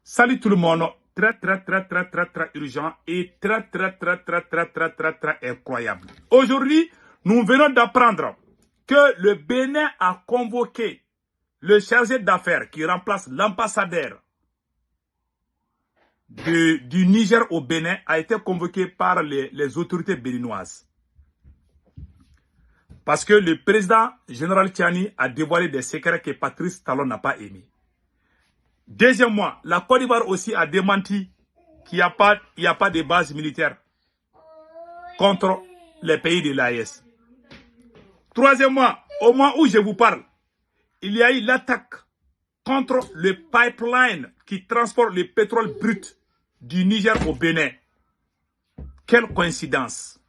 Salut tout le monde. Très urgent et très incroyable. Aujourd'hui, nous venons d'apprendre que le Bénin a convoqué le chargé d'affaires qui remplace l'ambassadeur du Niger au Bénin, a été convoqué par les autorités béninoises. Parce que le président général Tiani a dévoilé des secrets que Patrice Talon n'a pas aimés. Deuxièmement, la Côte d'Ivoire aussi a démenti qu'il n'y a pas de base militaire contre les pays de l'AES. Troisièmement, au moment où je vous parle, il y a eu l'attaque contre le pipeline qui transporte le pétrole brut du Niger au Bénin. Quelle coïncidence.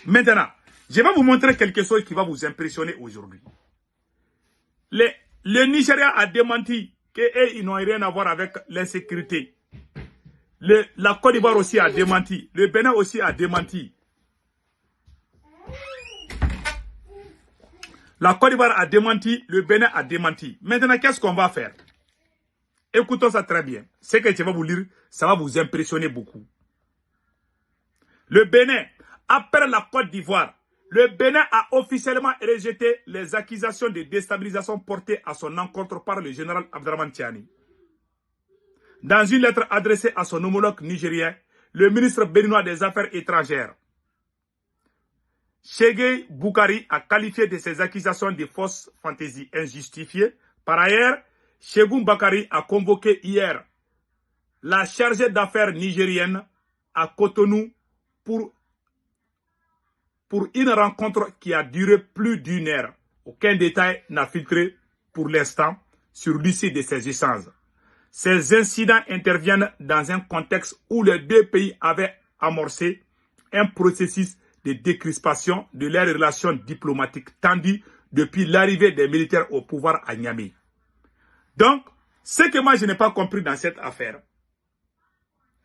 Maintenant, je vais vous montrer quelque chose qui va vous impressionner aujourd'hui. Le Nigeria a démenti qu'ils n'ont rien à voir avec l'insécurité. La Côte d'Ivoire aussi a démenti. Le Bénin aussi a démenti. La Côte d'Ivoire a démenti. Le Bénin a démenti. Maintenant, qu'est-ce qu'on va faire? Écoutons ça très bien. Ce que je vais vous lire, ça va vous impressionner beaucoup. Le Bénin, après la Côte d'Ivoire, le Bénin a officiellement rejeté les accusations de déstabilisation portées à son encontre par le général Abdraman Tiani. Dans une lettre adressée à son homologue nigérien, le ministre béninois des Affaires étrangères, Chegué Boukari, a qualifié de ces accusations de fausses fantaisies injustifiées. Par ailleurs, Chegoum Bakari a convoqué hier la chargée d'affaires nigérienne à Cotonou pour une rencontre qui a duré plus d'une heure. Aucun détail n'a filtré pour l'instant sur l'issue de ces échanges. Ces incidents interviennent dans un contexte où les deux pays avaient amorcé un processus de décrispation de leurs relations diplomatiques tendues depuis l'arrivée des militaires au pouvoir à Niamey. Donc, ce que moi je n'ai pas compris dans cette affaire,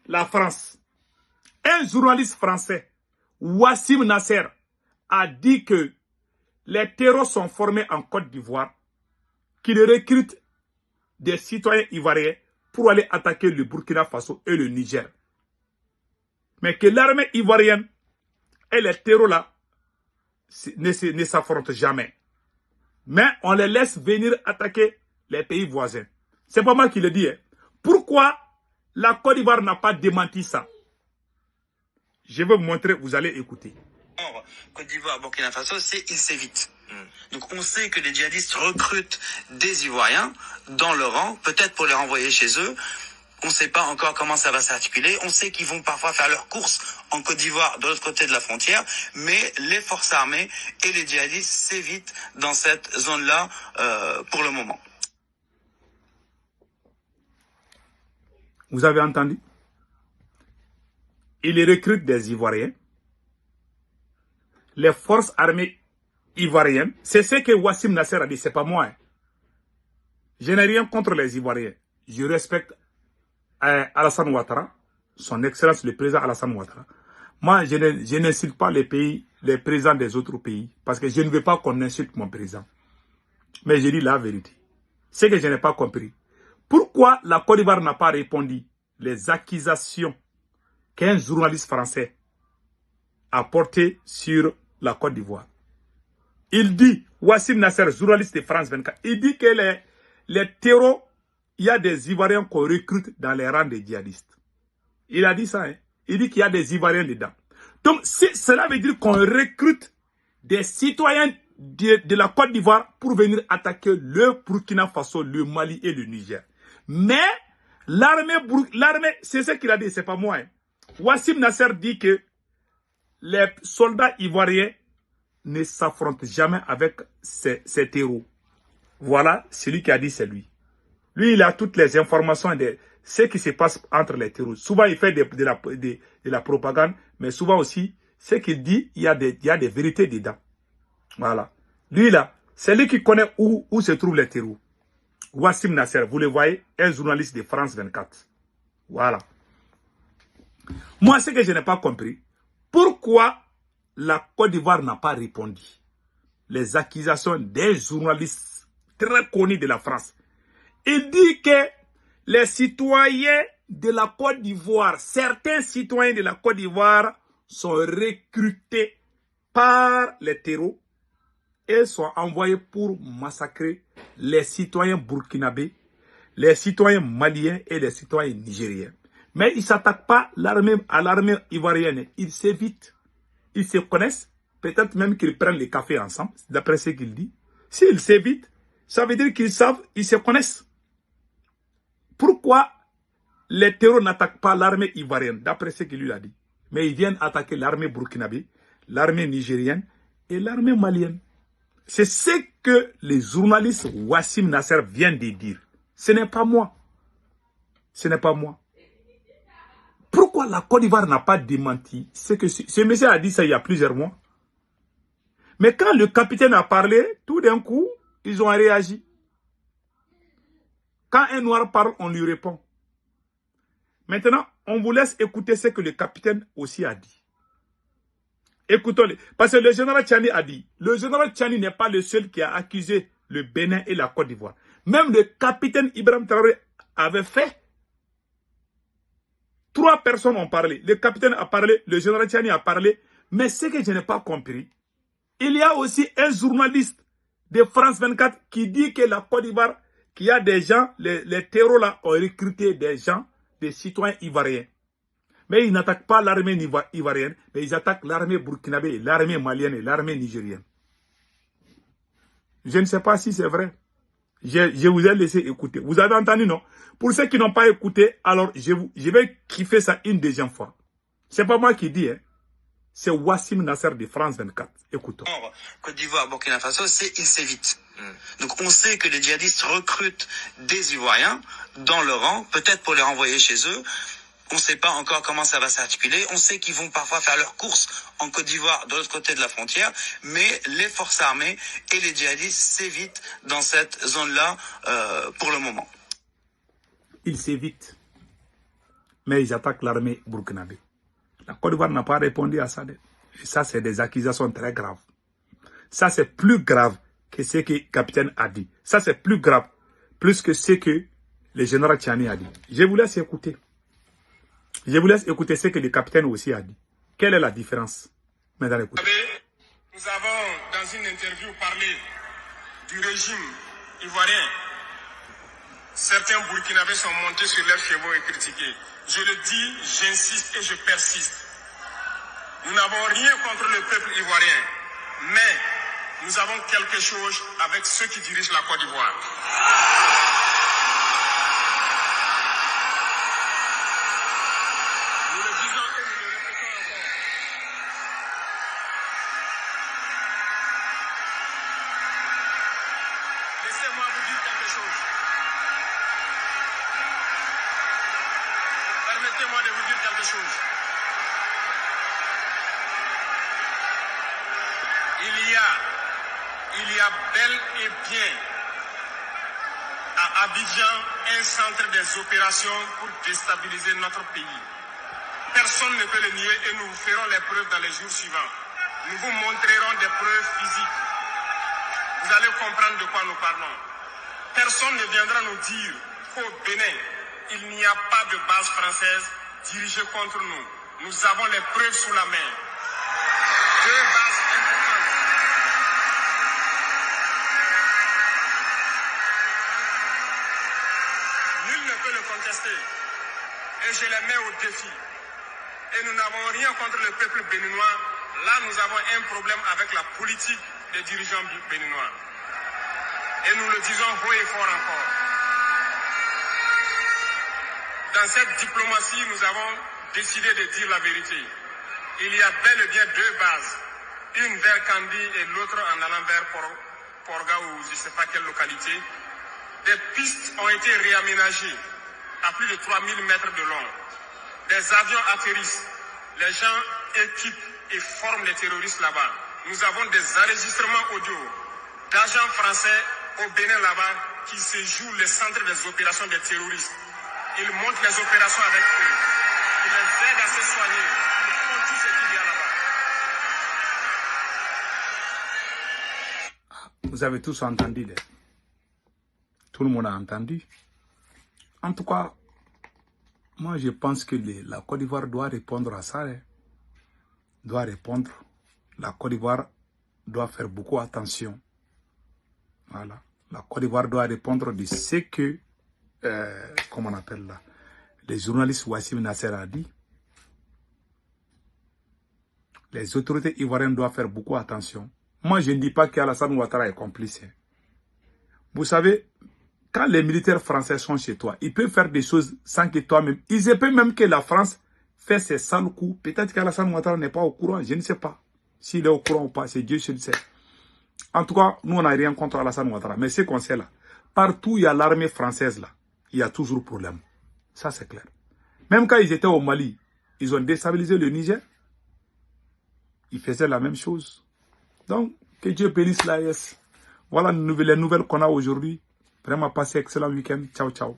la France, un journaliste français, Wassim Nasser, a dit que les terrors sont formés en Côte d'Ivoire, qu'ils recrutent des citoyens ivoiriens pour aller attaquer le Burkina Faso et le Niger. Mais que l'armée ivoirienne et les terrors là ne s'affrontent jamais. Mais on les laisse venir attaquer les pays voisins. C'est pas moi qui le dis. Hein. Pourquoi la Côte d'Ivoire n'a pas démenti ça? Je vais vous montrer, vous allez écouter. Côte d'Ivoire, Burkina Faso, c'est il s'évite. Donc on sait que les djihadistes recrutent des Ivoiriens dans leur rang, peut-être pour les renvoyer chez eux. On ne sait pas encore comment ça va s'articuler. On sait qu'ils vont parfois faire leurs courses en Côte d'Ivoire, de l'autre côté de la frontière. Mais les forces armées et les djihadistes s'évitent dans cette zone-là pour le moment. Vous avez entendu? Ils recrutent des Ivoiriens. Les forces armées ivoiriennes, c'est ce que Wassim Nasser a dit, c'est pas moi. Hein. Je n'ai rien contre les Ivoiriens. Je respecte Alassane Ouattara, son excellence le président Alassane Ouattara. Moi, je n'insulte pas les pays, les présidents des autres pays, parce que je ne veux pas qu'on insulte mon président. Mais je dis la vérité. Ce que je n'ai pas compris. Pourquoi la Côte d'Ivoire n'a pas répondu les accusations qu'un journaliste français a portées sur la Côte d'Ivoire? Il dit, Wassim Nasser, journaliste de France 24, il dit que les terreaux, il y a des Ivoiriens qu'on recrute dans les rangs des djihadistes. Il a dit ça, hein? Il dit qu'il y a des Ivoiriens dedans. Donc, cela veut dire qu'on recrute des citoyens de la Côte d'Ivoire pour venir attaquer le Burkina Faso, le Mali et le Niger. Mais l'armée, c'est ce qu'il a dit, c'est pas moi. Hein. Wassim Nasser dit que les soldats ivoiriens ne s'affrontent jamais avec ces terreaux. Voilà, celui qui a dit, c'est lui. Lui, il a toutes les informations de ce qui se passe entre les terreaux. Souvent, il fait de la propagande, mais souvent aussi, ce qu'il dit, il y a des vérités dedans. Voilà. Lui, là, c'est lui qui connaît où se trouvent les terreaux. Wassim Nasser, vous le voyez, un journaliste de France 24. Voilà. Moi, ce que je n'ai pas compris, pourquoi la Côte d'Ivoire n'a pas répondu les accusations des journalistes très connus de la France? Il dit que les citoyens de la Côte d'Ivoire, certains citoyens de la Côte d'Ivoire sont recrutés par les terreaux et sont envoyés pour massacrer les citoyens burkinabés, les citoyens maliens et les citoyens nigériens. Mais ils ne s'attaquent pas à l'armée ivoirienne. Ils s'évitent. Ils se connaissent. Peut-être même qu'ils prennent les cafés ensemble, d'après ce qu'il dit. S'ils s'évitent, ça veut dire qu'ils savent, ils se connaissent. Pourquoi les terroristes n'attaquent pas l'armée ivoirienne, d'après ce qu'il lui a dit? Mais ils viennent attaquer l'armée burkinabé, l'armée nigérienne et l'armée malienne. C'est ce que les journalistes Wassim Nasser viennent de dire. Ce n'est pas moi. Ce n'est pas moi. Pourquoi la Côte d'Ivoire n'a pas démenti? C'est que ce monsieur a dit ça il y a plusieurs mois. Mais quand le capitaine a parlé, tout d'un coup, ils ont réagi. Quand un noir parle, on lui répond. Maintenant, on vous laisse écouter ce que le capitaine aussi a dit. Écoutons-le. Parce que le général Tchani a dit, le général Tchani n'est pas le seul qui a accusé le Bénin et la Côte d'Ivoire. Même le capitaine Ibrahim Traoré avait fait. 3 personnes ont parlé. Le capitaine a parlé, le général Tchani a parlé. Mais ce que je n'ai pas compris, il y a aussi un journaliste de France 24 qui dit que la Côte d'Ivoire, qu'il y a des gens, les terroristes là ont recruté des gens, des citoyens ivoiriens. Mais ils n'attaquent pas l'armée ivoirienne, mais ils attaquent l'armée burkinabé, l'armée malienne et l'armée nigérienne. Je ne sais pas si c'est vrai. Je vous ai laissé écouter. Vous avez entendu, non? Pour ceux qui n'ont pas écouté, alors je vais kiffer ça une deuxième fois. C'est pas moi qui dis, hein. C'est Wassim Nasser de France 24. Écoutons. Côte d'Ivoire, Burkina Faso, c'est il s'évite. Donc on sait que les djihadistes recrutent des Ivoiriens dans leur rang, peut-être pour les renvoyer chez eux. On ne sait pas encore comment ça va s'articuler. On sait qu'ils vont parfois faire leurs courses en Côte d'Ivoire, de l'autre côté de la frontière. Mais les forces armées et les djihadistes s'évitent dans cette zone-là pour le moment. Ils s'évitent. Mais ils attaquent l'armée burkinabé. La Côte d'Ivoire n'a pas répondu à ça. Et ça, c'est des accusations très graves. Ça, c'est plus grave que ce que le capitaine a dit. Ça, c'est plus grave. Plus que ce que le général Tchani a dit. Je vous laisse écouter. Je vous laisse écouter ce que le capitaine aussi a dit. Quelle est la différence? Mesdames, écoutez. Nous avons, dans une interview, parlé du régime ivoirien. Certains Burkinabés sont montés sur leurs chevaux et critiqués. Je le dis, j'insiste et je persiste. Nous n'avons rien contre le peuple ivoirien, mais nous avons quelque chose avec ceux qui dirigent la Côte d'Ivoire. Nous le disons et nous le répétons encore. Laissez-moi vous dire quelque chose. Permettez-moi de vous dire quelque chose. Il y a bel et bien à Abidjan un centre des opérations pour déstabiliser notre pays. Personne ne peut le nier et nous vous ferons les preuves dans les jours suivants. Nous vous montrerons des preuves physiques. Vous allez comprendre de quoi nous parlons. Personne ne viendra nous dire qu'au Bénin, il n'y a pas de base française dirigée contre nous. Nous avons les preuves sous la main. 2 bases importantes. Nul ne peut le contester. Et je les mets au défi. Et nous n'avons rien contre le peuple béninois. Là, nous avons un problème avec la politique des dirigeants béninois. Et nous le disons haut et fort encore. Dans cette diplomatie, nous avons décidé de dire la vérité. Il y a bel et bien 2 bases. Une vers Kandi et l'autre en allant vers Porga ou je ne sais pas quelle localité. Des pistes ont été réaménagées à plus de 3000 mètres de long. Des avions atterrissent. Les gens équipent et forment les terroristes là-bas. Nous avons des enregistrements audio d'agents français au Bénin là-bas qui se jouent les centres des opérations des terroristes. Ils montent les opérations avec eux. Ils les aident à se soigner. Ils font tout ce qu'il y a là-bas. Vous avez tous entendu. Tout le monde a entendu. En tout cas, moi je pense que la Côte d'Ivoire doit répondre à ça. Doit répondre. La Côte d'Ivoire doit faire beaucoup attention. Voilà. La Côte d'Ivoire doit répondre de ce que, comment on appelle là, les journalistes Wassim Nasser a dit. Les autorités ivoiriennes doivent faire beaucoup attention. Moi, je ne dis pas qu'Alassane Ouattara est complice. Vous savez, quand les militaires français sont chez toi, ils peuvent faire des choses sans que toi-même... Ils peuvent même que la France fait ses sales coups. Peut-être qu'Alassane Ouattara n'est pas au courant, je ne sais pas. S'il est au courant ou pas, c'est Dieu seul sait. En tout cas, nous, on n'a rien contre Alassane Ouattara. Mais ce qu'on sait là, partout où il y a l'armée française là, il y a toujours problème. Ça, c'est clair. Même quand ils étaient au Mali, ils ont déstabilisé le Niger. Ils faisaient la même chose. Donc, que Dieu bénisse l'AES. Voilà les nouvelles qu'on a aujourd'hui. Vraiment, passez un excellent week-end. Ciao, ciao.